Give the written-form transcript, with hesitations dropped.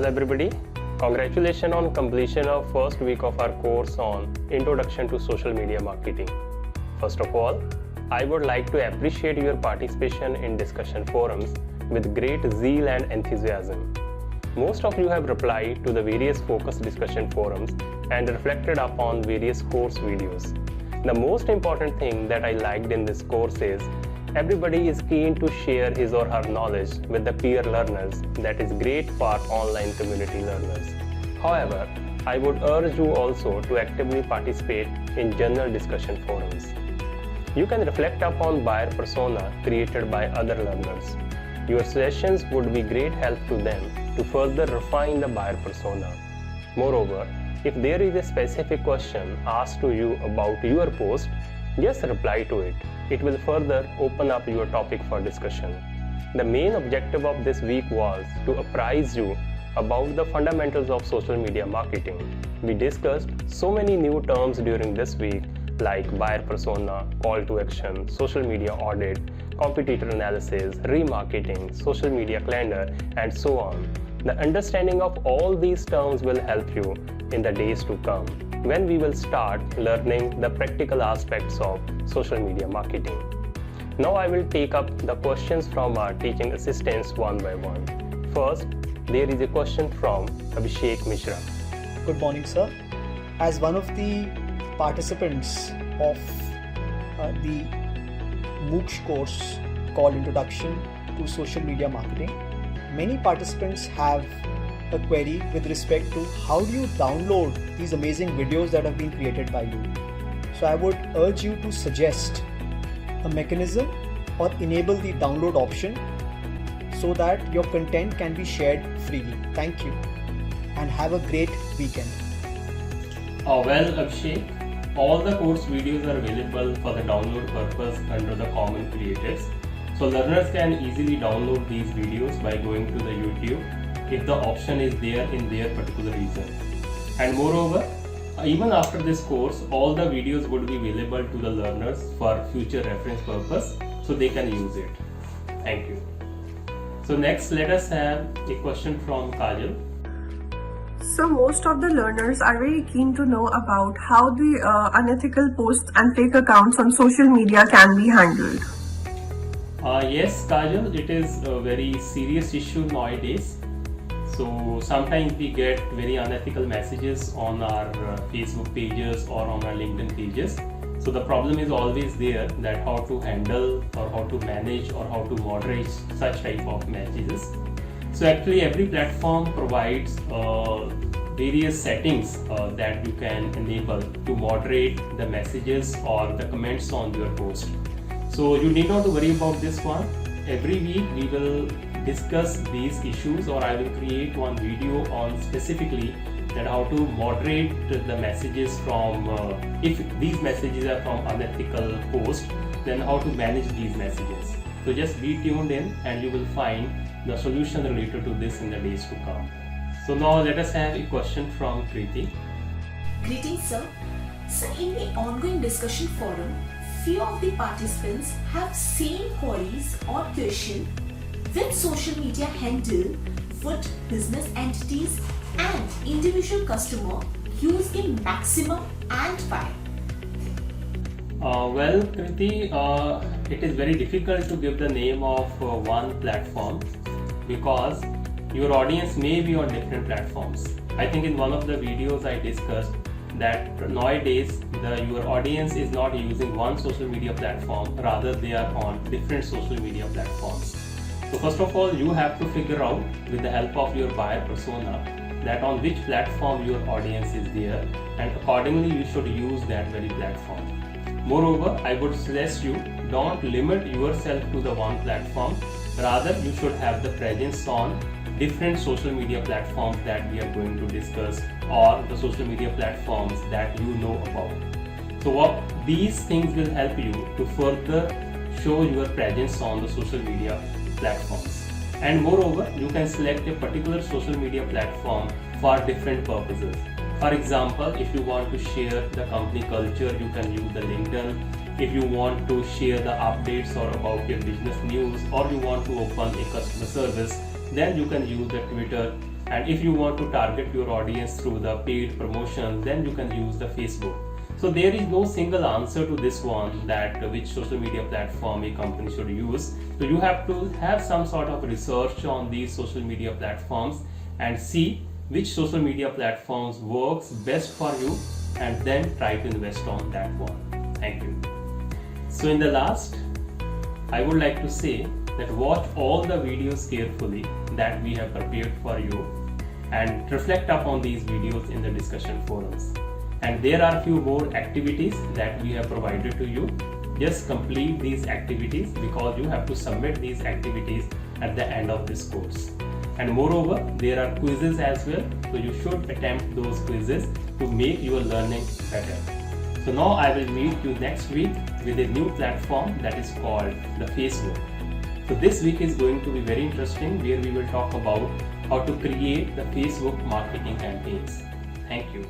Hello everybody. Congratulations on completion of first week of our course on Introduction to Social Media Marketing. First of all, I would like to appreciate your participation in discussion forums with great zeal and enthusiasm. Most of you have replied to the various focus discussion forums and reflected upon various course videos. The most important thing that I liked in this course is everybody is keen to share his or her knowledge with the peer learners. That is great for online community learners. However, I would urge you also to actively participate in general discussion forums. You can reflect upon buyer persona created by other learners. Your suggestions would be great help to them to further refine the buyer persona. Moreover, if there is a specific question asked to you about your post, just reply to it. It will further open up your topic for discussion. The main objective of this week was to apprise you about the fundamentals of social media marketing. We discussed so many new terms during this week like buyer persona, call to action, social media audit, competitor analysis, remarketing, social media calendar, and so on. The understanding of all these terms will help you in the days to come when we will start learning the practical aspects of social media marketing. Now I will take up the questions from our teaching assistants one by one. First, there is a question from Abhishek Mishra. Good morning, sir. As one of the participants of the MOOC course called Introduction to Social Media Marketing, many participants have a query with respect to how do you download these amazing videos that have been created by you. So I would urge you to suggest a mechanism or enable the download option so that your content can be shared freely. Thank you and have a great weekend. Well, Abhishek, all the course videos are available for the download purpose under the common creatives. So learners can easily download these videos by going to the YouTube if the option is there in their particular region. And moreover, even after this course, all the videos would be available to the learners for future reference purpose, so they can use it. Thank you. So next, let us have a question from Kajal. So most of the learners are very keen to know about how the unethical posts and fake accounts on social media can be handled. Yes, Kajal, it is a very serious issue nowadays. So sometimes we get very unethical messages on our Facebook pages or on our LinkedIn pages. So the problem is always there that how to handle or how to manage or how to moderate such type of messages. So actually every platform provides various settings that you can enable to moderate the messages or the comments on your post. So you need not to worry about this one. Every week we will discuss these issues, or I will create one video on specifically that how to moderate the messages from if these messages are from unethical posts, then how to manage these messages. So just be tuned in and you will find the solution related to this in the days to come. So now let us have a question from Kriti. Greetings, sir. So in the ongoing discussion forum, few of the participants have same queries or question: which social media handle would business entities and individual customer use in maximum and why? Well, Kriti, it is very difficult to give the name of one platform because your audience may be on different platforms. I think in one of the videos I discussed that nowadays your audience is not using one social media platform, rather they are on different social media platforms. So first of all, you have to figure out with the help of your buyer persona that on which platform your audience is there, and accordingly you should use that very platform. Moreover, I would suggest you don't limit yourself to the one platform, rather you should have the presence on different social media platforms that we are going to discuss, or the social media platforms that you know about. So what these things will help you to further show your presence on the social media platforms. And moreover, you can select a particular social media platform for different purposes. For example, if you want to share the company culture, you can use the LinkedIn. If you want to share the updates or about your business news, or you want to open a customer service, then you can use the Twitter. And if you want to target your audience through the paid promotion, then you can use the Facebook. So there is no single answer to this one, that which social media platform a company should use. So you have to have some sort of research on these social media platforms and see which social media platforms works best for you, and then try to invest on that one. Thank you. So in the last, I would like to say that watch all the videos carefully that we have prepared for you and reflect upon these videos in the discussion forums. And there are few more activities that we have provided to you. Just complete these activities, because you have to submit these activities at the end of this course. And moreover, there are quizzes as well, so you should attempt those quizzes to make your learning better. So now I will meet you next week with a new platform that is called the Facebook. So this week is going to be very interesting, where we will talk about how to create the Facebook marketing campaigns. Thank you.